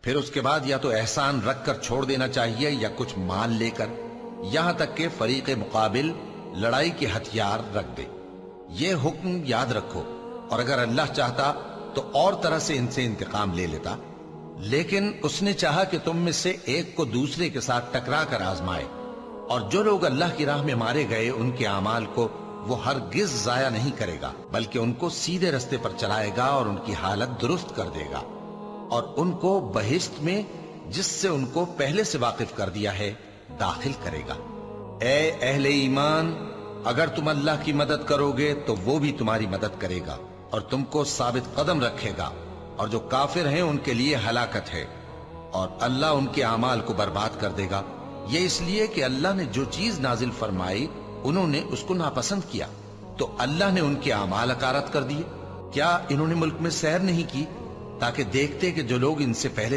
پھر اس کے بعد یا تو احسان رکھ کر چھوڑ دینا چاہیے یا کچھ مال لے کر، یہاں تک کہ فریق مقابل لڑائی کے ہتھیار رکھ دے۔ یہ حکم یاد رکھو، اور اگر اللہ چاہتا تو اور طرح سے ان سے انتقام لے لیتا، لیکن اس نے چاہا کہ تم میں سے ایک کو دوسرے کے ساتھ ٹکرا کر آزمائے، اور جو لوگ اللہ کی راہ میں مارے گئے ان کے اعمال کو وہ ہرگز ضائع نہیں کرے گا، بلکہ ان کو سیدھے رستے پر چلائے گا اور ان کی حالت درست کر دے گا، اور ان کو بہشت میں جس سے ان کو پہلے سے واقف کر دیا ہے داخل کرے گا۔ اے اہل ایمان، اگر تم اللہ کی مدد کرو گے تو وہ بھی تمہاری مدد کرے گا اور تم کو ثابت قدم رکھے گا، اور جو کافر ہیں ان کے لیے ہلاکت ہے، اور اللہ ان کے اعمال کو برباد کر دے گا۔ یہ اس لیے کہ اللہ نے جو چیز نازل فرمائی انہوں نے اس کو ناپسند کیا، تو اللہ نے ان کے اعمال اکارت کر دیے۔ کیا انہوں نے ملک میں سیر نہیں کی تاکہ دیکھتے کہ جو لوگ ان سے پہلے